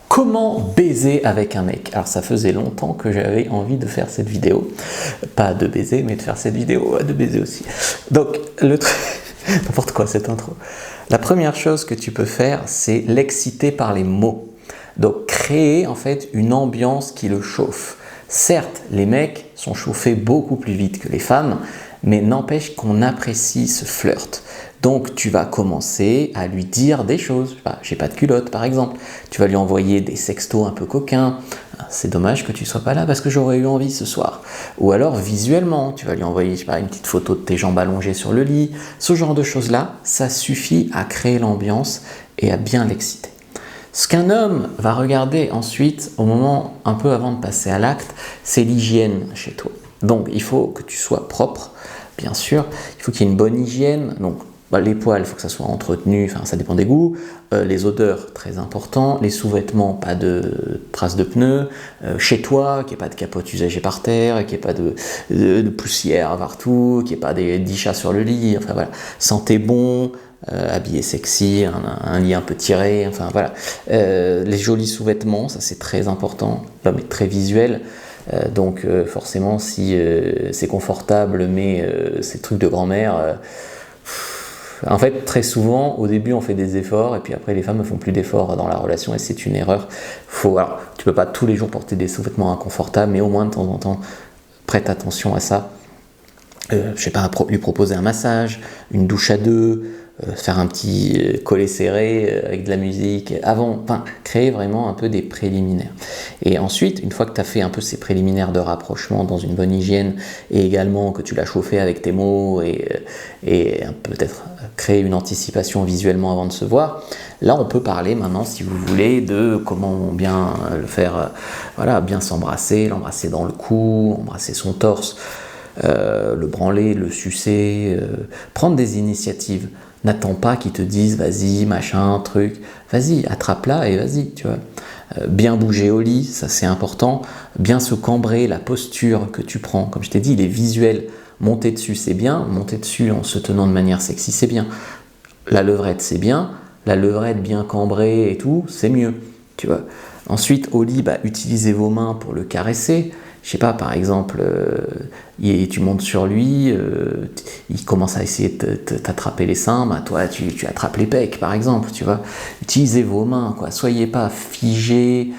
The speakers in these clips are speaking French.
Comment baiser avec un mec? Alors ça faisait longtemps que j'avais envie de faire cette vidéo. Pas de baiser, mais de faire cette vidéo, de baiser aussi. Donc, n'importe quoi cette intro. La première chose que tu peux faire, c'est l'exciter par les mots. Donc créer en fait une ambiance qui le chauffe. Certes, les mecs sont chauffés beaucoup plus vite que les femmes, mais n'empêche qu'on apprécie ce flirt. Donc tu vas commencer à lui dire des choses. J'ai pas de culotte par exemple. Tu vas lui envoyer des sextos un peu coquins. C'est dommage que tu sois pas là parce que j'aurais eu envie ce soir. Ou alors visuellement, tu vas lui envoyer une petite photo de tes jambes allongées sur le lit. Ce genre de choses-là, ça suffit à créer l'ambiance et à bien l'exciter. Ce qu'un homme va regarder ensuite, au moment un peu avant de passer à l'acte, c'est l'hygiène chez toi. Donc il faut que tu sois propre, bien sûr. Il faut qu'il y ait une bonne hygiène. Donc les poils, il faut que ça soit entretenu, ça dépend des goûts. Les odeurs, très important. Les sous-vêtements, pas de traces de pneus. Chez toi, qu'il n'y ait pas de capote usagée par terre, qu'il n'y ait pas de poussière partout, qu'il n'y ait pas des 10 chats sur le lit. Enfin voilà, sentez bon. Habillé sexy, un lit un peu tiré, les jolis sous-vêtements, ça c'est très important. L'homme est très visuel, donc forcément si c'est confortable mais c'est truc de grand-mère, en fait très souvent au début on fait des efforts et puis après les femmes ne font plus d'efforts dans la relation et c'est une erreur. Tu peux pas tous les jours porter des sous-vêtements inconfortables, mais au moins de temps en temps prête attention à ça. Lui proposer un massage, une douche à deux, faire un petit collet serré avec de la musique créer vraiment un peu des préliminaires. Et ensuite, une fois que tu as fait un peu ces préliminaires de rapprochement dans une bonne hygiène et également que tu l'as chauffé avec tes mots et peut-être créer une anticipation visuellement avant de se voir, là on peut parler maintenant, si vous voulez, de comment bien le faire, bien s'embrasser, l'embrasser dans le cou, embrasser son torse, le branler, le sucer, prendre des initiatives. N'attends pas qu'ils te disent vas-y, machin, truc. Vas-y, attrape-la et vas-y, tu vois. Bien bouger au lit, ça c'est important. Bien se cambrer, la posture que tu prends. Comme je t'ai dit, il est visuel. Monter dessus, c'est bien. Monter dessus en se tenant de manière sexy, c'est bien. La levrette, c'est bien. La levrette bien cambrée et tout, c'est mieux, tu vois. Ensuite, au lit, utilisez vos mains pour le caresser. Je sais pas, par exemple, tu montes sur lui, il commence à essayer de t'attraper les seins, toi tu attrapes les pecs, par exemple, tu vois. Utilisez vos mains, quoi. Soyez pas figés,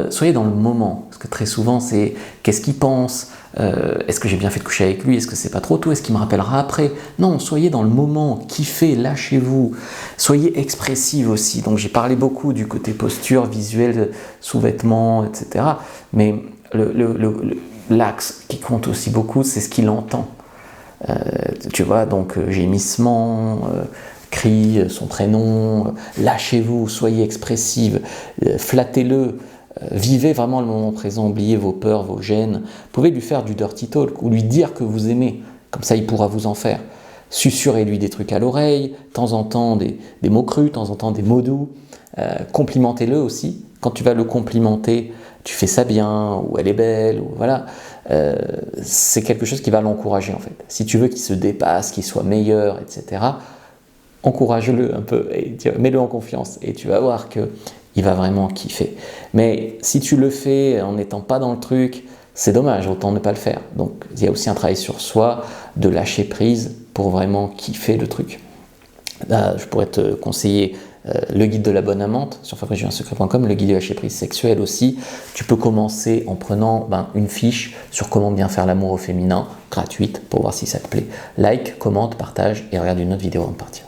soyez dans le moment, parce que très souvent c'est qu'est-ce qu'il pense, est-ce que j'ai bien fait de coucher avec lui, est-ce que c'est pas trop tôt, est-ce qu'il me rappellera après? Non, soyez dans le moment, kiffez, lâchez-vous, soyez expressive aussi. Donc j'ai parlé beaucoup du côté posture, visuel, sous-vêtements, etc. Mais l'axe qui compte aussi beaucoup, c'est ce qu'il entend. Tu vois, donc gémissement, cri, son prénom, lâchez-vous, soyez expressive, flattez-le, vivez vraiment le moment présent, oubliez vos peurs, vos gênes. Vous pouvez lui faire du dirty talk ou lui dire que vous aimez, comme ça il pourra vous en faire. Susurrez-lui des trucs à l'oreille, de temps en temps des mots crus, de temps en temps des mots doux. Complimentez-le aussi. Quand tu vas le complimenter, tu fais ça bien, ou elle est belle, ou voilà. C'est quelque chose qui va l'encourager en fait. Si tu veux qu'il se dépasse, qu'il soit meilleur, etc., encourage-le un peu, et mets-le en confiance, et tu vas voir qu'il va vraiment kiffer. Mais si tu le fais en n'étant pas dans le truc, c'est dommage, autant ne pas le faire. Donc il y a aussi un travail sur soi, de lâcher prise pour vraiment kiffer le truc. Là, je pourrais te conseiller le guide de la bonne amante sur fabricejuliensecret.com, le guide de lâcher prise sexuelle aussi. Tu peux commencer en prenant une fiche sur comment bien faire l'amour au féminin, gratuite, pour voir si ça te plaît. Like, commente, partage et regarde une autre vidéo avant de partir.